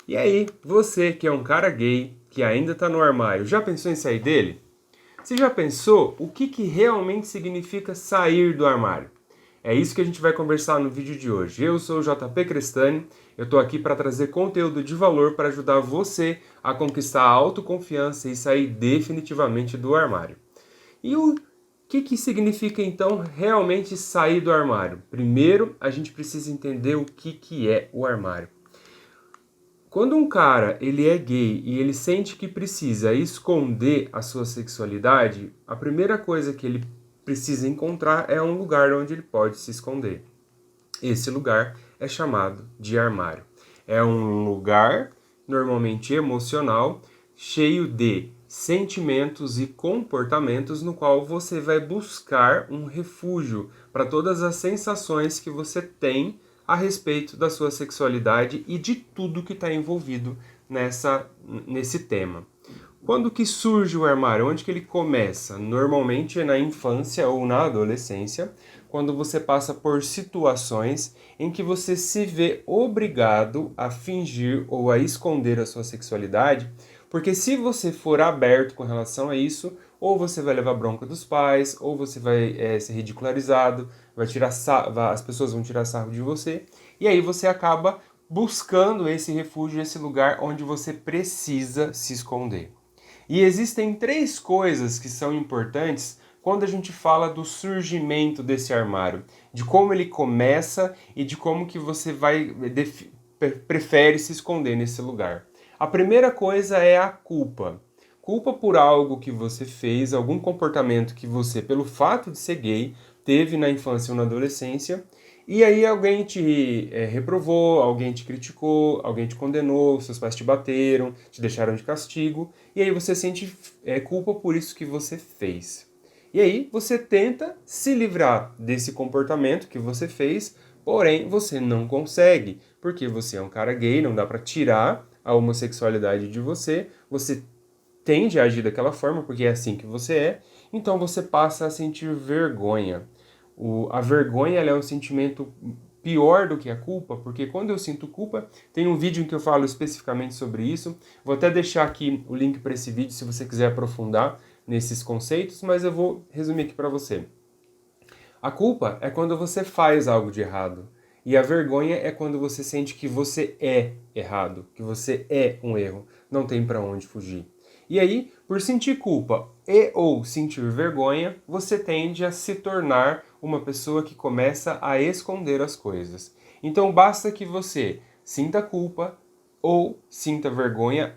E aí, você que é um cara gay, que ainda tá no armário, já pensou em sair dele? Você já pensou o que realmente significa sair do armário? É isso que a gente vai conversar no vídeo de hoje. Eu sou o JP Crestani, eu tô aqui para trazer conteúdo de valor para ajudar você a conquistar a autoconfiança e sair definitivamente do armário. E o que significa então realmente sair do armário? Primeiro, a gente precisa entender o que é o armário. Quando um cara ele é gay e ele sente que precisa esconder a sua sexualidade, a primeira coisa que ele precisa encontrar é um lugar onde ele pode se esconder. Esse lugar é chamado de armário. É um lugar normalmente emocional, cheio de sentimentos e comportamentos no qual você vai buscar um refúgio para todas as sensações que você tem a respeito da sua sexualidade e de tudo que está envolvido nesse tema. Quando que surge o armário? Onde que ele começa? Normalmente é na infância ou na adolescência, quando você passa por situações em que você se vê obrigado a fingir ou a esconder a sua sexualidade, porque se você for aberto com relação a isso, ou você vai levar bronca dos pais, ou você vai ser ridicularizado, as pessoas vão tirar sarro de você, e aí você acaba buscando esse refúgio, esse lugar onde você precisa se esconder. E existem três coisas que são importantes quando a gente fala do surgimento desse armário, de como ele começa e de como que você prefere se esconder nesse lugar. A primeira coisa é a culpa. Culpa por algo que você fez, algum comportamento que você, pelo fato de ser gay, teve na infância ou na adolescência, e aí alguém te reprovou, alguém te criticou, alguém te condenou, seus pais te bateram, te deixaram de castigo, e aí você sente culpa por isso que você fez. E aí você tenta se livrar desse comportamento que você fez, porém você não consegue, porque você é um cara gay, não dá pra tirar a homossexualidade de você, você tende a agir daquela forma, porque é assim que você é, então você passa a sentir vergonha. A vergonha ela é um sentimento pior do que a culpa, porque quando eu sinto culpa, tem um vídeo em que eu falo especificamente sobre isso. Vou até deixar aqui o link para esse vídeo se você quiser aprofundar nesses conceitos, mas eu vou resumir aqui para você. A culpa é quando você faz algo de errado. E a vergonha é quando você sente que você é errado, que você é um erro, não tem para onde fugir. E aí, por sentir culpa e ou sentir vergonha, você tende a se tornar uma pessoa que começa a esconder as coisas. Então basta que você sinta culpa ou sinta vergonha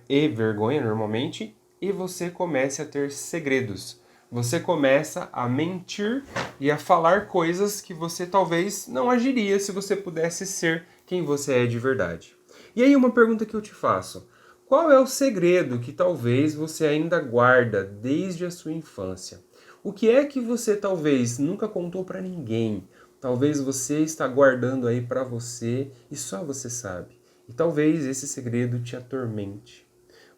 normalmente, e você comece a ter segredos. Você começa a mentir e a falar coisas que você talvez não agiria se você pudesse ser quem você é de verdade. E aí uma pergunta que eu te faço: qual é o segredo que talvez você ainda guarda desde a sua infância? O que é que você talvez nunca contou para ninguém? Talvez você está guardando aí para você e só você sabe. E talvez esse segredo te atormente.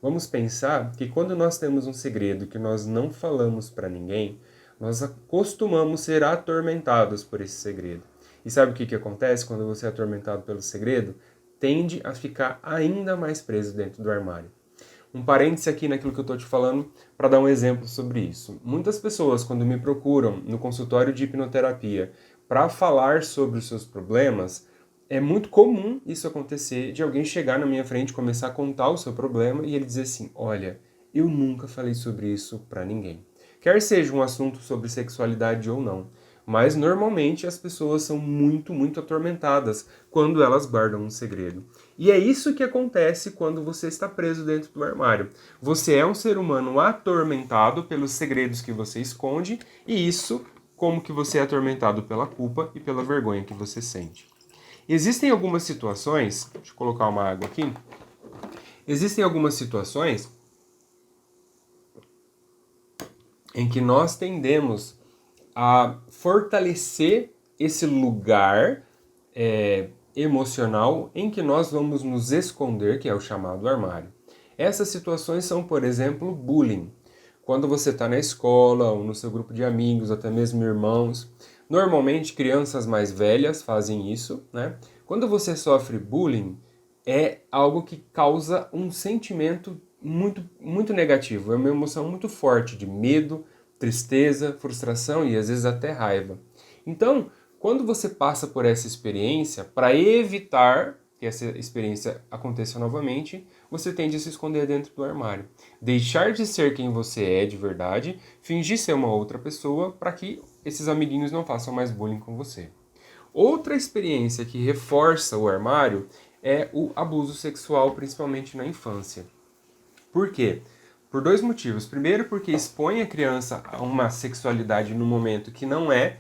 Vamos pensar que quando nós temos um segredo que nós não falamos para ninguém, nós costumamos ser atormentados por esse segredo. E sabe o que acontece quando você é atormentado pelo segredo? Tende a ficar ainda mais preso dentro do armário. Um parêntese aqui naquilo que eu estou te falando para dar um exemplo sobre isso. Muitas pessoas, quando me procuram no consultório de hipnoterapia para falar sobre os seus problemas, é muito comum isso acontecer, de alguém chegar na minha frente, começar a contar o seu problema e ele dizer assim: olha, eu nunca falei sobre isso para ninguém. Quer seja um assunto sobre sexualidade ou não, mas normalmente as pessoas são muito atormentadas quando elas guardam um segredo. E é isso que acontece quando você está preso dentro do armário. Você é um ser humano atormentado pelos segredos que você esconde, e isso como que você é atormentado pela culpa e pela vergonha que você sente. Existem algumas situações, deixa eu colocar uma água aqui. Existem algumas situações em que nós tendemos a fortalecer esse lugar emocional em que nós vamos nos esconder, que é o chamado armário. Essas situações são, por exemplo, bullying. Quando você está na escola ou no seu grupo de amigos, até mesmo irmãos, normalmente crianças mais velhas fazem isso, né? Quando você sofre bullying, é algo que causa um sentimento muito negativo. É uma emoção muito forte de medo, tristeza, frustração e às vezes até raiva. Então, quando você passa por essa experiência, para evitar que essa experiência aconteça novamente, você tende a se esconder dentro do armário. Deixar de ser quem você é de verdade, fingir ser uma outra pessoa para que esses amiguinhos não façam mais bullying com você. Outra experiência que reforça o armário é o abuso sexual, principalmente na infância. Por quê? Por dois motivos. Primeiro, porque expõe a criança a uma sexualidade no momento que não é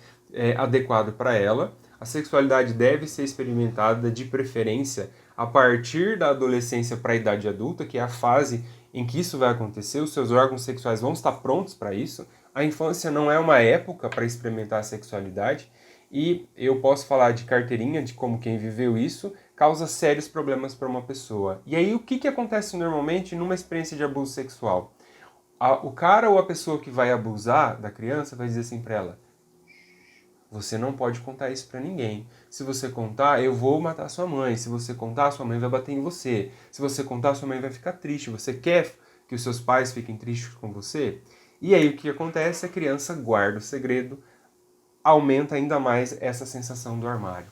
adequado para ela. A sexualidade deve ser experimentada de preferência a partir da adolescência para a idade adulta, que é a fase em que isso vai acontecer. Os seus órgãos sexuais vão estar prontos para isso. A infância não é uma época para experimentar a sexualidade. E eu posso falar de carteirinha, de como quem viveu isso, causa sérios problemas para uma pessoa. E aí o que acontece normalmente numa experiência de abuso sexual? O cara ou a pessoa que vai abusar da criança vai dizer assim para ela: você não pode contar isso para ninguém. Se você contar, eu vou matar sua mãe. Se você contar, sua mãe vai bater em você. Se você contar, sua mãe vai ficar triste. Você quer que os seus pais fiquem tristes com você? E aí o que acontece? A criança guarda o segredo, aumenta ainda mais essa sensação do armário.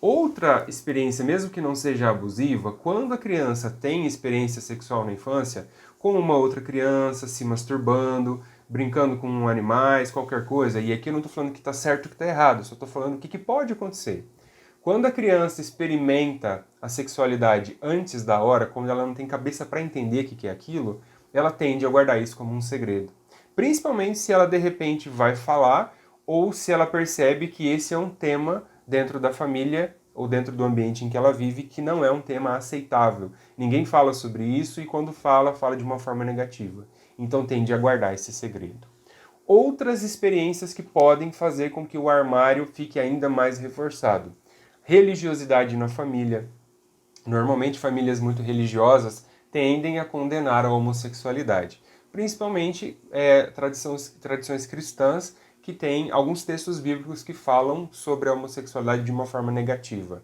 Outra experiência, mesmo que não seja abusiva, quando a criança tem experiência sexual na infância, com uma outra criança, se masturbando, brincando com animais, qualquer coisa, e aqui eu não estou falando que está certo ou que está errado, só estou falando o que pode acontecer. Quando a criança experimenta a sexualidade antes da hora, quando ela não tem cabeça para entender o que é aquilo, ela tende a guardar isso como um segredo. Principalmente se ela de repente vai falar ou se ela percebe que esse é um tema dentro da família ou dentro do ambiente em que ela vive que não é um tema aceitável. Ninguém fala sobre isso e quando fala, fala de uma forma negativa. Então tende a guardar esse segredo. Outras experiências que podem fazer com que o armário fique ainda mais reforçado. Religiosidade na família. Normalmente famílias muito religiosas tendem a condenar a homossexualidade. Principalmente tradições cristãs que têm alguns textos bíblicos que falam sobre a homossexualidade de uma forma negativa.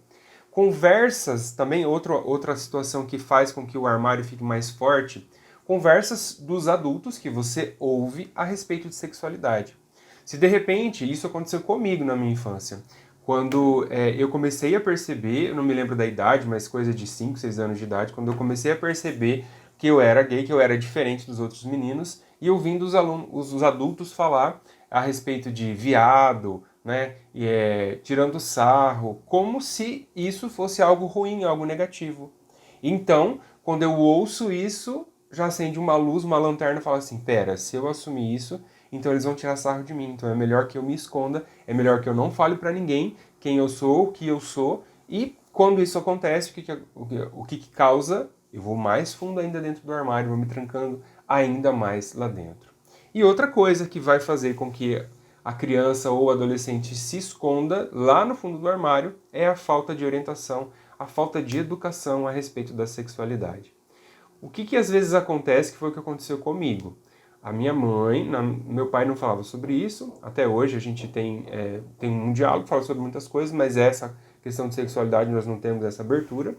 Conversas, também outra situação que faz com que o armário fique mais forte, conversas dos adultos que você ouve a respeito de sexualidade. Se de repente, isso aconteceu comigo na minha infância, quando eu comecei a perceber, eu não me lembro da idade, mas coisa de 5, 6 anos de idade, quando eu comecei a perceber que eu era gay, que eu era diferente dos outros meninos, e ouvindo os adultos falar a respeito de viado, né, tirando sarro, como se isso fosse algo ruim, algo negativo. Então, quando eu ouço isso, já acende uma luz, uma lanterna e fala assim, pera, se eu assumir isso, então eles vão tirar sarro de mim, então é melhor que eu me esconda, é melhor que eu não fale para ninguém quem eu sou, o que eu sou, e quando isso acontece, o que causa? Eu vou mais fundo ainda dentro do armário, vou me trancando ainda mais lá dentro. E outra coisa que vai fazer com que a criança ou o adolescente se esconda lá no fundo do armário é a falta de orientação, a falta de educação a respeito da sexualidade. O que às vezes acontece, que foi o que aconteceu comigo? A minha mãe, meu pai não falava sobre isso, até hoje a gente tem um diálogo, fala sobre muitas coisas, mas essa questão de sexualidade nós não temos essa abertura.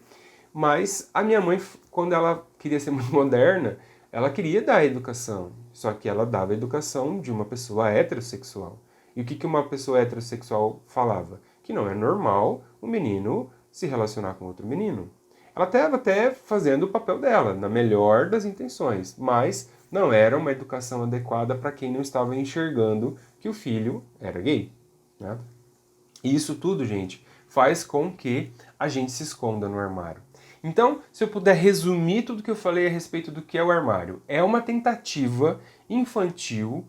Mas a minha mãe, quando ela queria ser muito moderna, ela queria dar educação, só que ela dava educação de uma pessoa heterossexual. E o que uma pessoa heterossexual falava? Que não é normal o menino se relacionar com outro menino. Ela estava até fazendo o papel dela, na melhor das intenções, mas não era uma educação adequada para quem não estava enxergando que o filho era gay, né? E isso tudo, gente, faz com que a gente se esconda no armário. Então, se eu puder resumir tudo que eu falei a respeito do que é o armário, é uma tentativa infantil,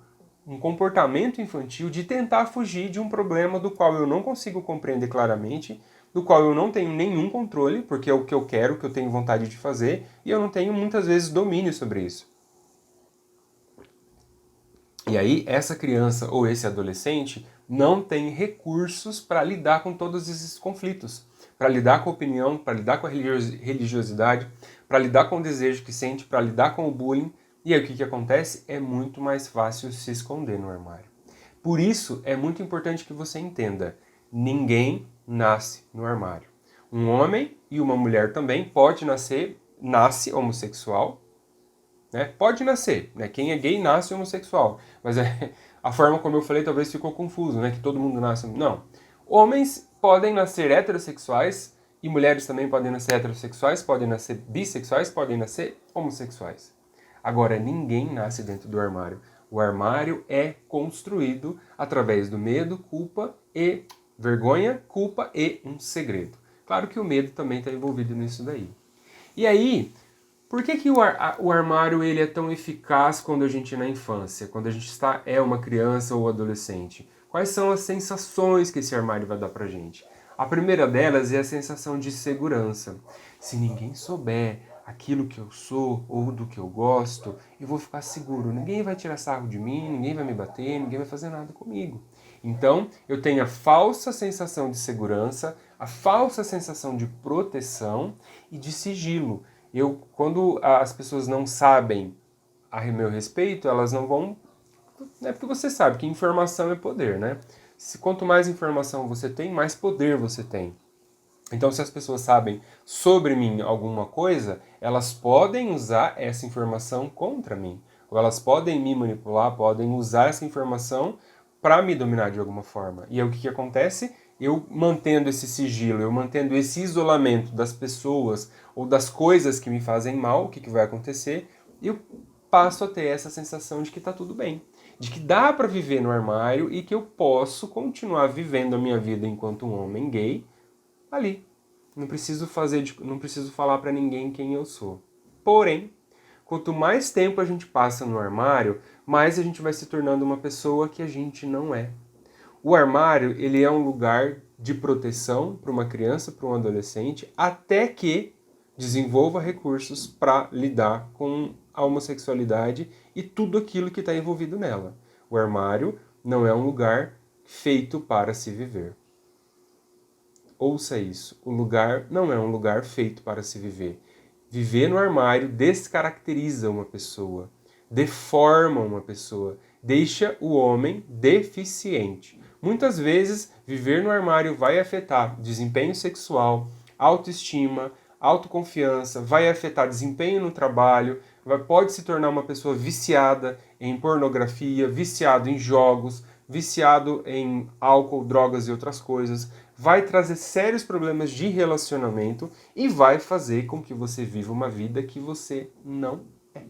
um comportamento infantil de tentar fugir de um problema do qual eu não consigo compreender claramente, do qual eu não tenho nenhum controle, porque é o que eu quero, o que eu tenho vontade de fazer, e eu não tenho muitas vezes domínio sobre isso. E aí, essa criança ou esse adolescente não tem recursos para lidar com todos esses conflitos, para lidar com a opinião, para lidar com a religiosidade, para lidar com o desejo que sente, para lidar com o bullying. E aí o que acontece? É muito mais fácil se esconder no armário. Por isso, é muito importante que você entenda, ninguém nasce no armário. Um homem e uma mulher também pode nasce homossexual, né? Pode nascer, né? Quem é gay nasce homossexual, mas a forma como eu falei talvez ficou confuso, né? Que todo mundo nasce... Não. Homens podem nascer heterossexuais e mulheres também podem nascer heterossexuais, podem nascer bissexuais, podem nascer homossexuais. Agora, ninguém nasce dentro do armário. O armário é construído através do medo, culpa e vergonha, culpa e um segredo. Claro que o medo também está envolvido nisso daí. E aí, por que o armário ele é tão eficaz quando a gente é na infância, quando a gente é uma criança ou adolescente? Quais são as sensações que esse armário vai dar pra gente? A primeira delas é a sensação de segurança. Se ninguém souber aquilo que eu sou ou do que eu gosto, eu vou ficar seguro. Ninguém vai tirar sarro de mim, ninguém vai me bater, ninguém vai fazer nada comigo. Então, eu tenho a falsa sensação de segurança, a falsa sensação de proteção e de sigilo. Quando as pessoas não sabem a meu respeito, elas não vão... É porque você sabe que informação é poder, né? Quanto mais informação você tem, mais poder você tem. Então, se as pessoas sabem sobre mim alguma coisa, elas podem usar essa informação contra mim. Ou elas podem me manipular, podem usar essa informação para me dominar de alguma forma. E aí o que acontece? Eu mantendo esse sigilo, eu mantendo esse isolamento das pessoas ou das coisas que me fazem mal, o que vai acontecer? Eu passo a ter essa sensação de que está tudo bem. De que dá para viver no armário e que eu posso continuar vivendo a minha vida enquanto um homem gay ali. Não preciso falar para ninguém quem eu sou. Porém, quanto mais tempo a gente passa no armário, mais a gente vai se tornando uma pessoa que a gente não é. O armário, ele é um lugar de proteção para uma criança, para um adolescente, até que desenvolva recursos para lidar com a homossexualidade e tudo aquilo que está envolvido nela. O armário não é um lugar feito para se viver. Ouça isso, o lugar não é um lugar feito para se viver. Viver no armário descaracteriza uma pessoa, deforma uma pessoa, deixa o homem deficiente. Muitas vezes, viver no armário vai afetar desempenho sexual, autoestima, autoconfiança, vai afetar desempenho no trabalho, pode se tornar uma pessoa viciada em pornografia, viciado em jogos, viciado em álcool, drogas e outras coisas, vai trazer sérios problemas de relacionamento e vai fazer com que você viva uma vida que você não é.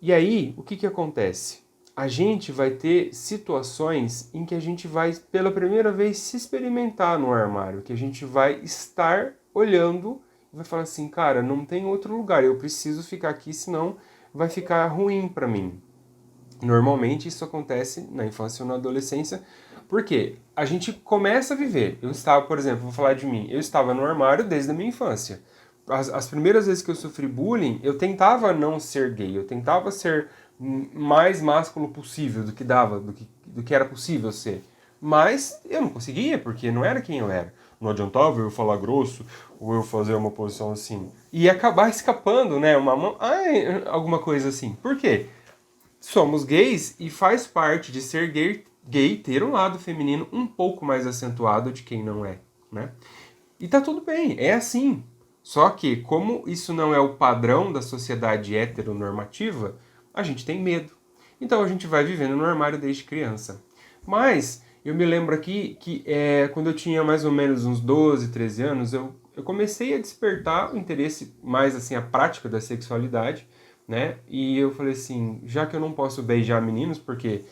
E aí, o que acontece? A gente vai ter situações em que a gente vai, pela primeira vez, se experimentar no armário, que a gente vai estar olhando e vai falar assim, cara, não tem outro lugar, eu preciso ficar aqui, senão vai ficar ruim para mim. Normalmente isso acontece na infância ou na adolescência, porque a gente começa a viver. Eu estava, por exemplo, vou falar de mim, eu estava no armário desde a minha infância. As primeiras vezes que eu sofri bullying, eu tentava não ser gay, eu tentava ser mais másculo possível do que dava, do que era possível ser. Mas eu não conseguia, porque não era quem eu era. Não adiantava eu falar grosso ou eu fazer uma posição assim. E acabar escapando, né? Alguma coisa assim. Por quê? Somos gays e faz parte de ser gay ter um lado feminino um pouco mais acentuado de quem não é, né? E tá tudo bem, é assim. Só que, como isso não é o padrão da sociedade heteronormativa, a gente tem medo. Então a gente vai vivendo no armário desde criança. Mas eu me lembro aqui que quando eu tinha mais ou menos uns 12, 13 anos, eu comecei a despertar o interesse mais assim, a prática da sexualidade, né? E eu falei assim, já que eu não posso beijar meninos, porque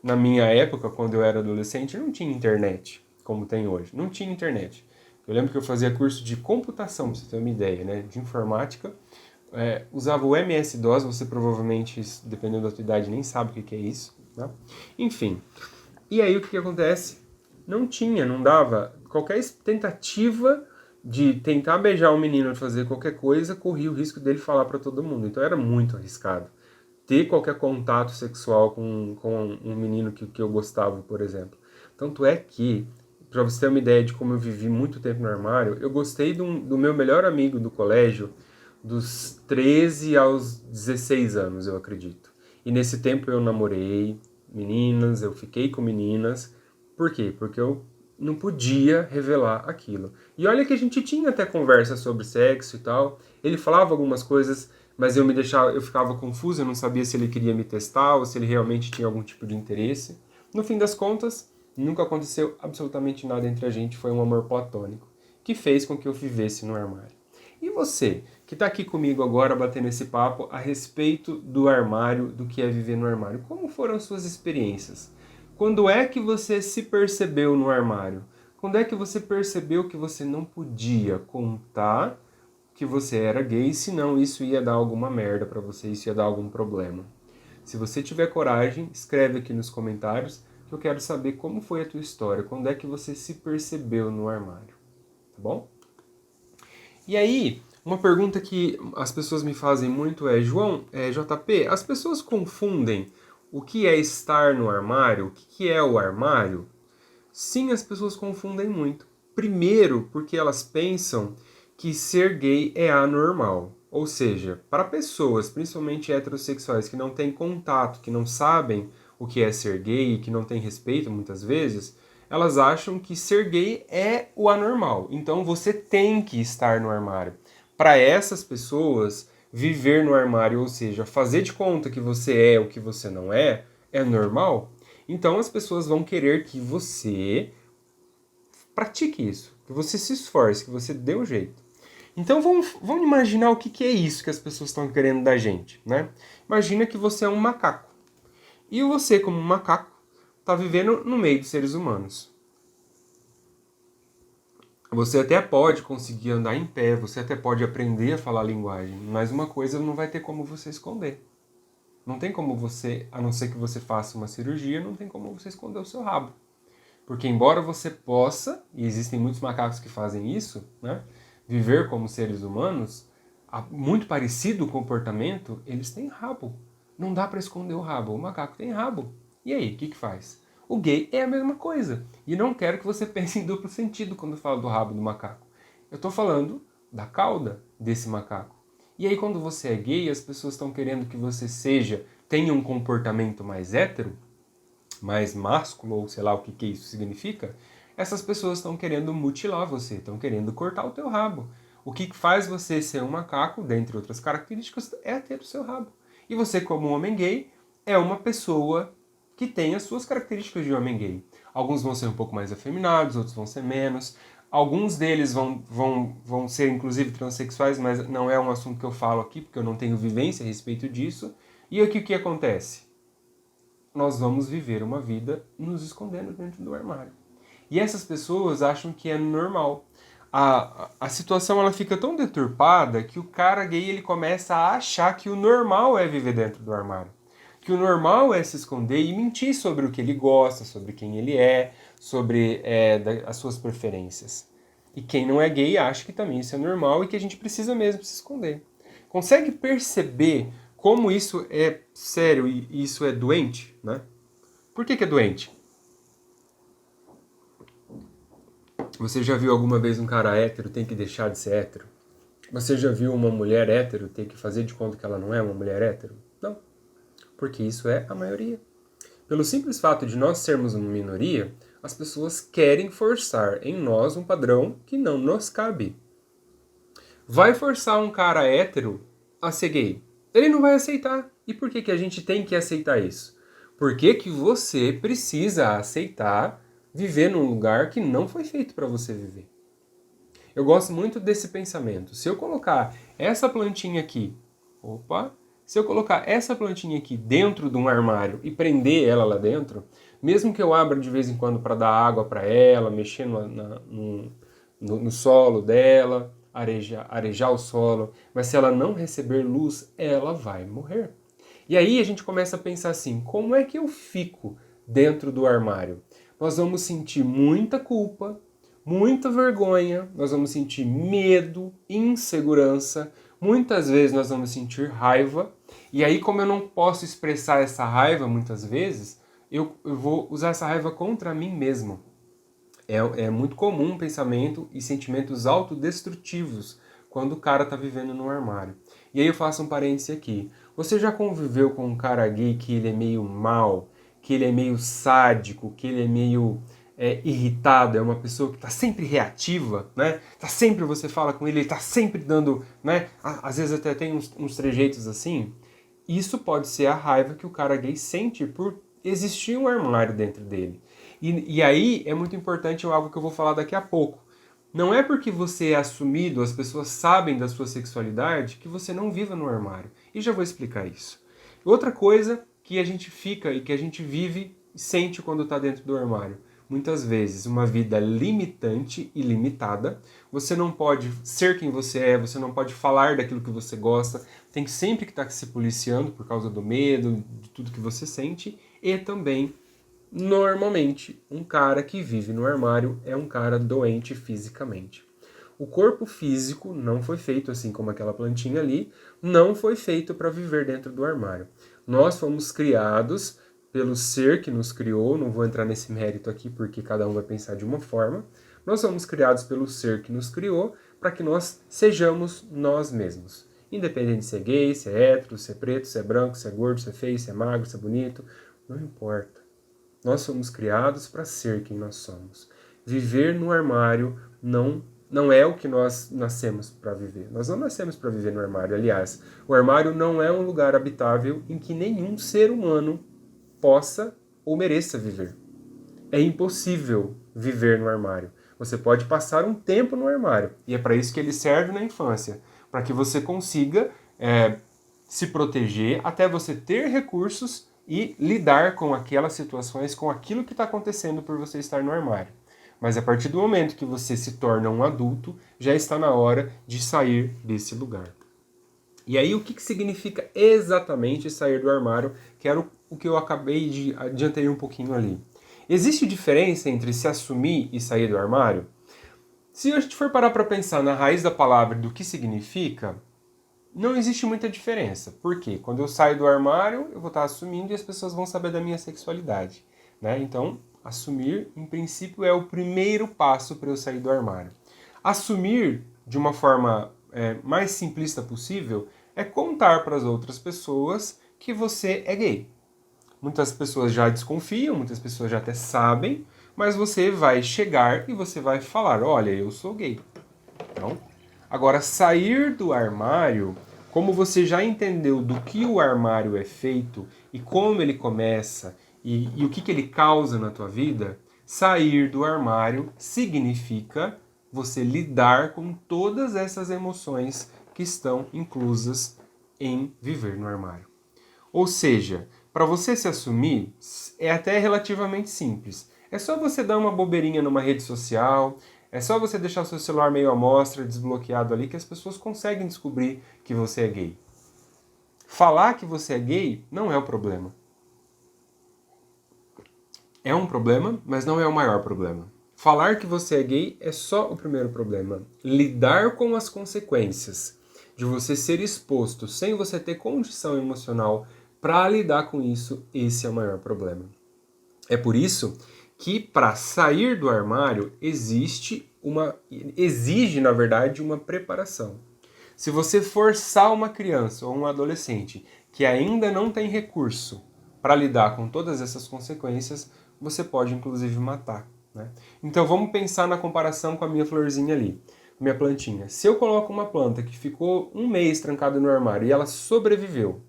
na minha época, quando eu era adolescente, não tinha internet, como tem hoje. Não tinha internet. Eu lembro que eu fazia curso de computação, pra você ter uma ideia, né? De informática. Usava o MS-DOS, você provavelmente, dependendo da sua idade, nem sabe o que é isso, né? Enfim. E aí o que acontece? Não dava. Qualquer tentativa de tentar beijar um menino ou fazer qualquer coisa, corria o risco dele falar para todo mundo. Então era muito arriscado. Ter qualquer contato sexual com um menino que eu gostava, por exemplo. Tanto é que, para você ter uma ideia de como eu vivi muito tempo no armário, eu gostei do meu melhor amigo do colégio dos 13 aos 16 anos, eu acredito. E nesse tempo eu namorei meninas, eu fiquei com meninas. Por quê? Porque eu não podia revelar aquilo. E olha que a gente tinha até conversa sobre sexo e tal. Ele falava algumas coisas, mas eu ficava confuso, eu não sabia se ele queria me testar ou se ele realmente tinha algum tipo de interesse. No fim das contas, nunca aconteceu absolutamente nada entre a gente, foi um amor platônico, que fez com que eu vivesse no armário. E você, que está aqui comigo agora batendo esse papo a respeito do armário, do que é viver no armário, como foram suas experiências? Quando é que você se percebeu no armário? Quando é que você percebeu que você não podia contar que você era gay, senão isso ia dar alguma merda pra você, isso ia dar algum problema? Se você tiver coragem, escreve aqui nos comentários que eu quero saber como foi a tua história, quando é que você se percebeu no armário, tá bom? E aí, uma pergunta que as pessoas me fazem muito é, João, JP, as pessoas confundem o que é estar no armário, o que é o armário? Sim, as pessoas confundem muito. Primeiro, porque elas pensam que ser gay é anormal. Ou seja, para pessoas, principalmente heterossexuais, que não têm contato, que não sabem o que é ser gay, que não têm respeito muitas vezes, elas acham que ser gay é o anormal. Então você tem que estar no armário. Para essas pessoas, viver no armário, ou seja, fazer de conta que você é o que você não é normal. Então as pessoas vão querer que você pratique isso, que você se esforce, que você dê um jeito. Então vamos imaginar o que é isso que as pessoas estão querendo da gente, né? Imagina que você é um macaco. E você, como um macaco, está vivendo no meio dos seres humanos. Você até pode conseguir andar em pé, você até pode aprender a falar a linguagem, mas uma coisa não vai ter como você esconder. Não tem como você, a não ser que você faça uma cirurgia, não tem como você esconder o seu rabo. Porque embora você possa, e existem muitos macacos que fazem isso, né, viver como seres humanos, muito parecido o comportamento, eles têm rabo. Não dá para esconder o rabo. O macaco tem rabo. E aí, o que faz? O gay é a mesma coisa. E não quero que você pense em duplo sentido quando eu falo do rabo do macaco. Eu estou falando da cauda desse macaco. E aí, quando você é gay, as pessoas estão querendo que você tenha um comportamento mais hétero, mais másculo, ou sei lá o que isso significa, essas pessoas estão querendo mutilar você, estão querendo cortar o teu rabo. O que faz você ser um macaco, dentre outras características, é ter o seu rabo. E você, como um homem gay, é uma pessoa que tem as suas características de homem gay. Alguns vão ser um pouco mais afeminados, outros vão ser menos. Alguns deles vão ser, inclusive, transexuais, mas não é um assunto que eu falo aqui, porque eu não tenho vivência a respeito disso. E aqui o que acontece? Nós vamos viver uma vida nos escondendo dentro do armário. E essas pessoas acham que é normal. A situação ela fica tão deturpada que o cara gay ele começa a achar que o normal é viver dentro do armário. Que o normal é se esconder e mentir sobre o que ele gosta, sobre quem ele é, sobre as suas preferências. E quem não é gay acha que também isso é normal e que a gente precisa mesmo se esconder. Consegue perceber como isso é sério e isso é doente, né? Por que é doente? Você já viu alguma vez um cara hétero ter que deixar de ser hétero? Você já viu uma mulher hétero ter que fazer de conta que ela não é uma mulher hétero? Não, porque isso é a maioria. Pelo simples fato de nós sermos uma minoria, as pessoas querem forçar em nós um padrão que não nos cabe. Vai forçar um cara hétero a ser gay? Ele não vai aceitar. E por que a gente tem que aceitar isso? Por que você precisa aceitar viver num lugar que não foi feito para você viver? Eu gosto muito desse pensamento. Se eu colocar essa plantinha aqui, se eu colocar essa plantinha aqui dentro de um armário e prender ela lá dentro, mesmo que eu abra de vez em quando para dar água para ela, mexer no solo dela, arejar o solo, mas se ela não receber luz, ela vai morrer. E aí a gente começa a pensar assim, como é que eu fico dentro do armário? Nós vamos sentir muita culpa, muita vergonha, nós vamos sentir medo, insegurança, muitas vezes nós vamos sentir raiva, e aí como eu não posso expressar essa raiva muitas vezes, eu vou usar essa raiva contra mim mesmo. É muito comum um pensamento e sentimentos autodestrutivos quando o cara tá vivendo no armário. E aí eu faço um parêntese aqui. Você já conviveu com um cara gay que ele é meio mal, que ele é meio sádico, que ele é meio irritada, é uma pessoa que está sempre reativa, né? Tá sempre, você fala com ele está sempre dando, né? Às vezes até tem uns trejeitos assim. Isso pode ser a raiva que o cara gay sente por existir um armário dentro dele. E aí é muito importante algo que eu vou falar daqui a pouco. Não é porque você é assumido, as pessoas sabem da sua sexualidade, que você não viva no armário. E já vou explicar isso. Outra coisa que a gente fica e que a gente vive e sente quando está dentro do armário. Muitas vezes uma vida limitante e limitada. Você não pode ser quem você é, você não pode falar daquilo que você gosta. Tem sempre que estar se policiando por causa do medo, de tudo que você sente. E também, normalmente, um cara que vive no armário é um cara doente fisicamente. O corpo físico não foi feito assim como aquela plantinha ali, não foi feito para viver dentro do armário. Nós fomos criados pelo ser que nos criou, não vou entrar nesse mérito aqui porque cada um vai pensar de uma forma. Nós somos criados pelo ser que nos criou para que nós sejamos nós mesmos. Independente se é gay, se é hétero, se é preto, se é branco, se é gordo, se é feio, se é magro, se é bonito, não importa. Nós somos criados para ser quem nós somos. Viver no armário não é o que nós nascemos para viver. Nós não nascemos para viver no armário. Aliás, o armário não é um lugar habitável em que nenhum ser humano possa ou mereça viver. É impossível viver no armário. Você pode passar um tempo no armário, e é para isso que ele serve na infância, para que você consiga se proteger até você ter recursos e lidar com aquelas situações, com aquilo que está acontecendo por você estar no armário. Mas a partir do momento que você se torna um adulto, já está na hora de sair desse lugar. E aí, o que significa exatamente sair do armário, que era o que eu acabei de adiantei um pouquinho ali. Existe diferença entre se assumir e sair do armário? Se a gente for parar para pensar na raiz da palavra, do que significa, não existe muita diferença. Por quê? Quando eu saio do armário, eu vou estar assumindo e as pessoas vão saber da minha sexualidade, né? Então, assumir, em princípio, é o primeiro passo para eu sair do armário. Assumir, de uma forma mais simplista possível, é contar para as outras pessoas que você é gay. Muitas pessoas já desconfiam, muitas pessoas já até sabem, mas você vai chegar e você vai falar, olha, eu sou gay. Então, agora, sair do armário, como você já entendeu do que o armário é feito e como ele começa e o que ele causa na tua vida, sair do armário significa você lidar com todas essas emoções que estão inclusas em viver no armário. Ou seja, para você se assumir, é até relativamente simples. É só você dar uma bobeirinha numa rede social, é só você deixar o seu celular meio à mostra, desbloqueado ali, que as pessoas conseguem descobrir que você é gay. Falar que você é gay não é o problema. É um problema, mas não é o maior problema. Falar que você é gay é só o primeiro problema. Lidar com as consequências de você ser exposto sem você ter condição emocional para lidar com isso, esse é o maior problema. É por isso que para sair do armário exige, na verdade, uma preparação. Se você forçar uma criança ou um adolescente que ainda não tem recurso para lidar com todas essas consequências, você pode inclusive matar, né? Então vamos pensar na comparação com a minha florzinha ali, minha plantinha. Se eu coloco uma planta que ficou um mês trancada no armário e ela sobreviveu,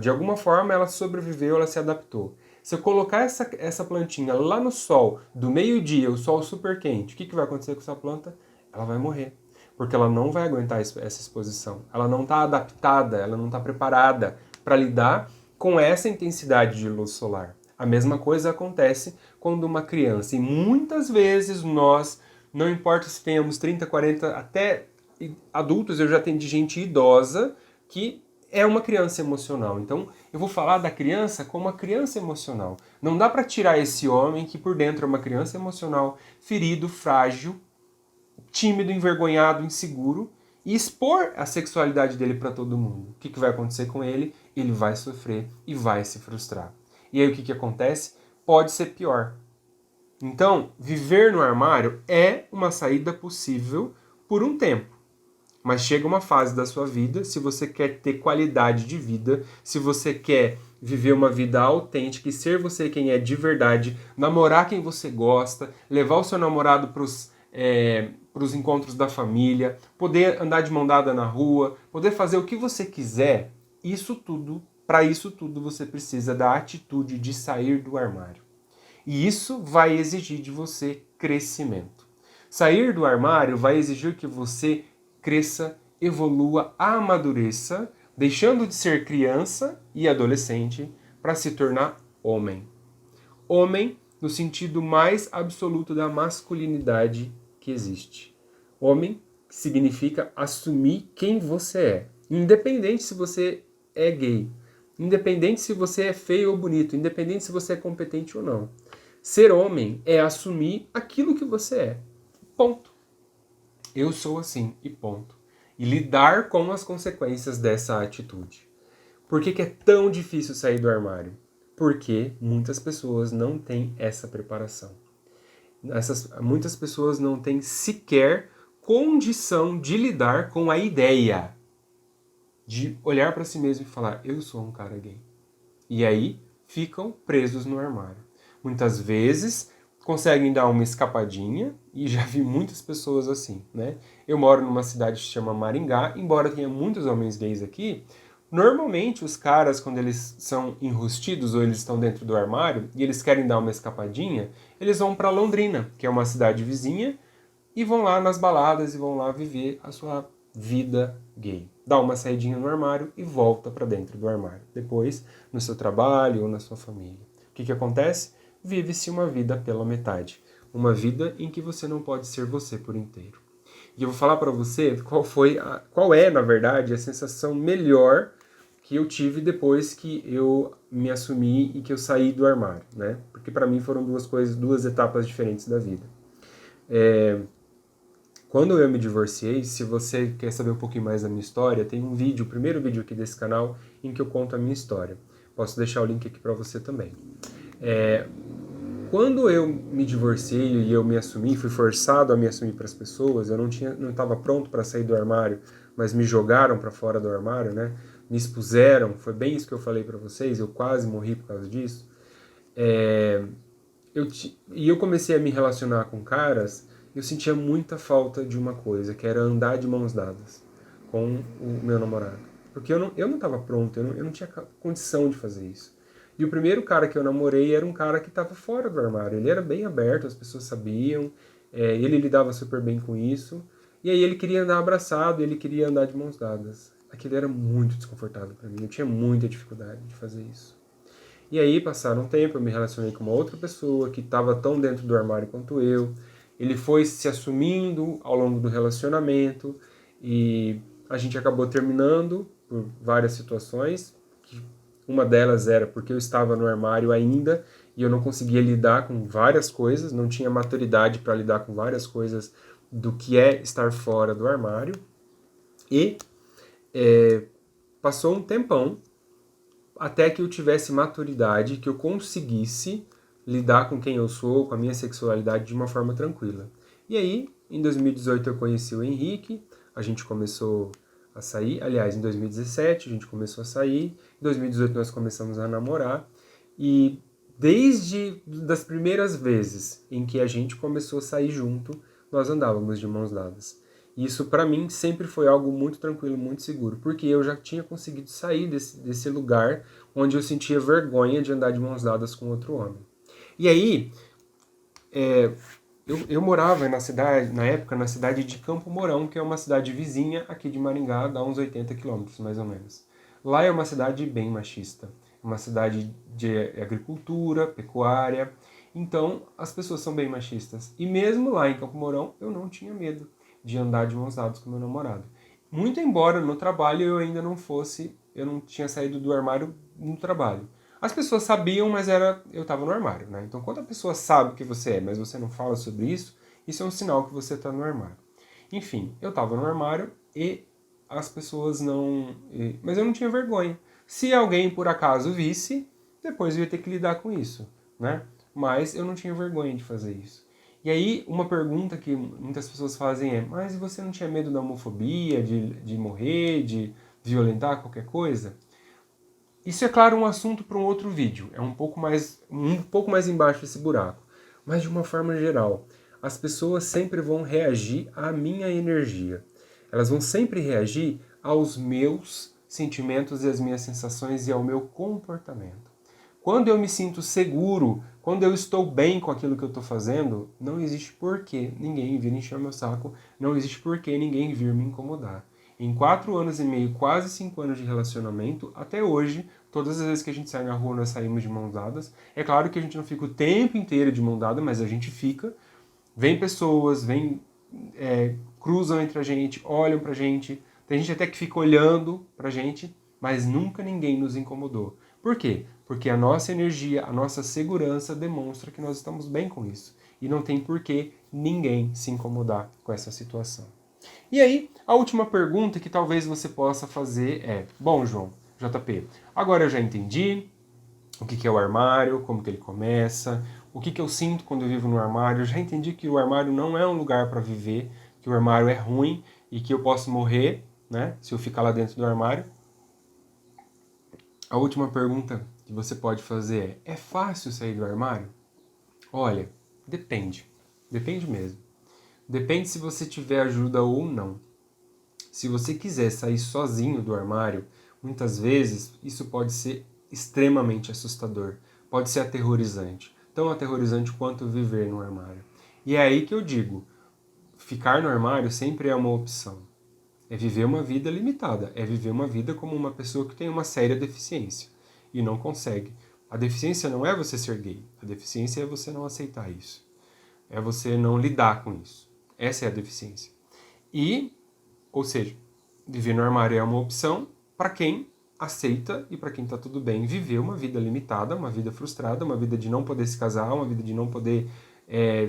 de alguma forma ela sobreviveu, ela se adaptou. Se eu colocar essa plantinha lá no sol, do meio-dia, o sol super quente, o que vai acontecer com essa planta? Ela vai morrer. Porque ela não vai aguentar essa exposição. Ela não está adaptada, ela não está preparada para lidar com essa intensidade de luz solar. A mesma coisa acontece quando uma criança, e muitas vezes nós, não importa se tenhamos 30, 40, até adultos, eu já atendi gente idosa que é uma criança emocional. Então, eu vou falar da criança como uma criança emocional. Não dá para tirar esse homem que por dentro é uma criança emocional, ferido, frágil, tímido, envergonhado, inseguro, e expor a sexualidade dele para todo mundo. O que vai acontecer com ele? Ele vai sofrer e vai se frustrar. E aí o que acontece? Pode ser pior. Então, viver no armário é uma saída possível por um tempo. Mas chega uma fase da sua vida, se você quer ter qualidade de vida, se você quer viver uma vida autêntica e ser você quem é de verdade, namorar quem você gosta, levar o seu namorado para os encontros da família, poder andar de mão dada na rua, poder fazer o que você quiser, para isso tudo você precisa da atitude de sair do armário. E isso vai exigir de você crescimento. Sair do armário vai exigir que você cresça, evolua, amadureça, deixando de ser criança e adolescente para se tornar homem. Homem no sentido mais absoluto da masculinidade que existe. Homem significa assumir quem você é, independente se você é gay, independente se você é feio ou bonito, independente se você é competente ou não. Ser homem é assumir aquilo que você é. Ponto. Eu sou assim e ponto. E lidar com as consequências dessa atitude. Por que é tão difícil sair do armário? Porque muitas pessoas não têm essa preparação. Muitas pessoas não têm sequer condição de lidar com a ideia de olhar para si mesmo e falar, eu sou um cara gay. E aí ficam presos no armário. Muitas vezes conseguem dar uma escapadinha, e já vi muitas pessoas assim, né? Eu moro numa cidade que se chama Maringá, embora tenha muitos homens gays aqui, normalmente os caras, quando eles são enrustidos ou eles estão dentro do armário e eles querem dar uma escapadinha, eles vão para Londrina, que é uma cidade vizinha, e vão lá nas baladas e vão lá viver a sua vida gay. Dá uma saidinha no armário e volta para dentro do armário. Depois, no seu trabalho ou na sua família. O que acontece? Vive-se uma vida pela metade. Uma vida em que você não pode ser você por inteiro. E eu vou falar para você qual é, na verdade, a sensação melhor que eu tive depois que eu me assumi e que eu saí do armário, né? Porque para mim foram duas etapas diferentes da vida. Quando eu me divorciei, se você quer saber um pouquinho mais da minha história, tem um vídeo, o primeiro vídeo aqui desse canal, em que eu conto a minha história. Posso deixar o link aqui para você também. Quando eu me divorciei e eu me assumi, fui forçado a me assumir para as pessoas, eu não estava pronto para sair do armário, mas me jogaram para fora do armário, né? Me expuseram, foi bem isso que eu falei para vocês, eu quase morri por causa disso. E eu comecei a me relacionar com caras, eu sentia muita falta de uma coisa, que era andar de mãos dadas com o meu namorado. Porque eu não estava pronto, eu não tinha condição de fazer isso. E o primeiro cara que eu namorei era um cara que estava fora do armário. Ele era bem aberto, as pessoas sabiam, ele lidava super bem com isso. E aí ele queria andar abraçado, ele queria andar de mãos dadas. Aquilo era muito desconfortável para mim, eu tinha muita dificuldade de fazer isso. E aí, passaram um tempo, eu me relacionei com uma outra pessoa que estava tão dentro do armário quanto eu. Ele foi se assumindo ao longo do relacionamento e a gente acabou terminando por várias situações. Uma delas era porque eu estava no armário ainda e eu não conseguia lidar com várias coisas, não tinha maturidade para lidar com várias coisas do que é estar fora do armário. E passou um tempão até que eu tivesse maturidade, que eu conseguisse lidar com quem eu sou, com a minha sexualidade de uma forma tranquila. E aí, em 2018 eu conheci o Henrique, a gente começou a sair, aliás, em 2017 a gente começou a sair, em 2018 nós começamos a namorar, e desde das primeiras vezes em que a gente começou a sair junto, nós andávamos de mãos dadas. E isso para mim sempre foi algo muito tranquilo, muito seguro, porque eu já tinha conseguido sair desse lugar onde eu sentia vergonha de andar de mãos dadas com outro homem. E aí, eu morava na época na cidade de Campo Mourão, que é uma cidade vizinha aqui de Maringá, dá uns 80 quilômetros mais ou menos. Lá é uma cidade bem machista, uma cidade de agricultura, pecuária, então as pessoas são bem machistas. E mesmo lá em Campo Mourão, eu não tinha medo de andar de mãos dadas com meu namorado. Muito embora no trabalho eu ainda não tinha saído do armário no trabalho. As pessoas sabiam, mas eu estava no armário, né? Então quando a pessoa sabe o que você é, mas você não fala sobre isso, isso é um sinal que você está no armário. Enfim, eu estava no armário e as pessoas não... Mas eu não tinha vergonha. Se alguém por acaso visse, depois eu ia ter que lidar com isso, né? Mas eu não tinha vergonha de fazer isso. E aí, uma pergunta que muitas pessoas fazem é: mas você não tinha medo da homofobia, de morrer, de violentar qualquer coisa? Isso é, claro, um assunto para um outro vídeo. É um pouco mais embaixo desse buraco. Mas, de uma forma geral, as pessoas sempre vão reagir à minha energia. Elas vão sempre reagir aos meus sentimentos e às minhas sensações e ao meu comportamento. Quando eu me sinto seguro, quando eu estou bem com aquilo que eu estou fazendo, não existe porquê ninguém vir encher meu saco, não existe porquê ninguém vir me incomodar. Em 4 anos e meio, quase 5 anos de relacionamento, até hoje, todas as vezes que a gente sai na rua, nós saímos de mãos dadas. É claro que a gente não fica o tempo inteiro de mão dada, mas a gente fica. Vem pessoas, cruzam entre a gente, olham pra gente. Tem gente até que fica olhando pra gente, mas nunca ninguém nos incomodou. Por quê? Porque a nossa energia, a nossa segurança demonstra que nós estamos bem com isso. E não tem por que ninguém se incomodar com essa situação. E aí, a última pergunta que talvez você possa fazer é: bom, João, JP, agora eu já entendi o que é o armário, como que ele começa, o que eu sinto quando eu vivo no armário. Eu já entendi que o armário não é um lugar para viver, que o armário é ruim e que eu posso morrer, né, se eu ficar lá dentro do armário. A última pergunta que você pode fazer é fácil sair do armário? Olha, depende. Depende mesmo. Depende se você tiver ajuda ou não. Se você quiser sair sozinho do armário, muitas vezes isso pode ser extremamente assustador, pode ser aterrorizante, tão aterrorizante quanto viver no armário. E é aí que eu digo, ficar no armário sempre é uma opção. É viver uma vida limitada, é viver uma vida como uma pessoa que tem uma séria deficiência e não consegue. A deficiência não é você ser gay, a deficiência é você não aceitar isso, é você não lidar com isso. Essa é a deficiência. Ou seja, viver no armário é uma opção para quem aceita e para quem está tudo bem viver uma vida limitada, uma vida frustrada, uma vida de não poder se casar, uma vida de não poder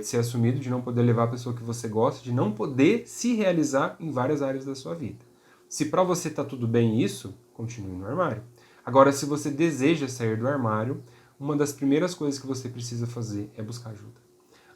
ser assumido, de não poder levar a pessoa que você gosta, de não poder se realizar em várias áreas da sua vida. Se para você está tudo bem isso, continue no armário. Agora, se você deseja sair do armário, uma das primeiras coisas que você precisa fazer é buscar ajuda.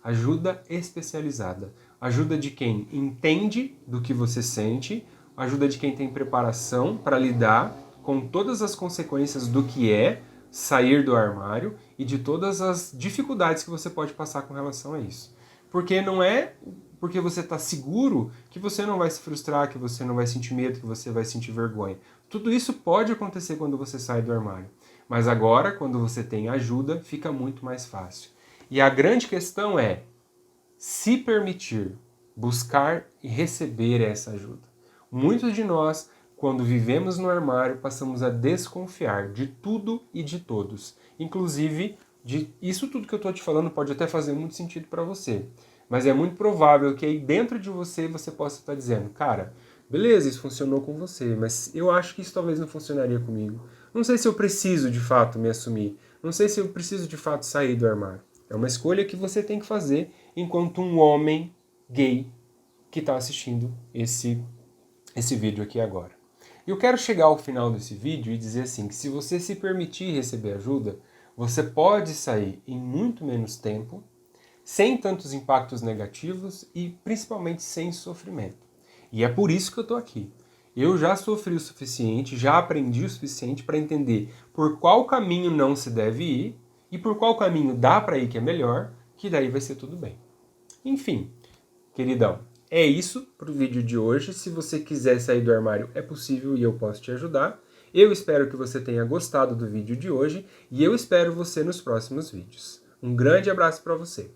Ajuda especializada. Ajuda de quem entende do que você sente, ajuda de quem tem preparação para lidar com todas as consequências do que é sair do armário e de todas as dificuldades que você pode passar com relação a isso. Porque não é porque você está seguro que você não vai se frustrar, que você não vai sentir medo, que você vai sentir vergonha. Tudo isso pode acontecer quando você sai do armário. Mas agora, quando você tem ajuda, fica muito mais fácil. E a grande questão é se permitir buscar e receber essa ajuda. Muitos de nós, quando vivemos no armário, passamos a desconfiar de tudo e de todos. Inclusive, isso tudo que eu estou te falando pode até fazer muito sentido para você. Mas é muito provável que aí dentro de você possa estar dizendo: cara, beleza, isso funcionou com você, mas eu acho que isso talvez não funcionaria comigo. Não sei se eu preciso de fato me assumir. Não sei se eu preciso de fato sair do armário. É uma escolha que você tem que fazer enquanto um homem gay que está assistindo esse vídeo aqui agora. E eu quero chegar ao final desse vídeo e dizer assim, que se você se permitir receber ajuda, você pode sair em muito menos tempo, sem tantos impactos negativos e principalmente sem sofrimento. E é por isso que eu estou aqui. Eu já sofri o suficiente, já aprendi o suficiente para entender por qual caminho não se deve ir e por qual caminho dá para ir que é melhor, que daí vai ser tudo bem. Enfim, queridão, é isso para o vídeo de hoje. Se você quiser sair do armário, é possível e eu posso te ajudar. Eu espero que você tenha gostado do vídeo de hoje e eu espero você nos próximos vídeos. Um grande abraço para você.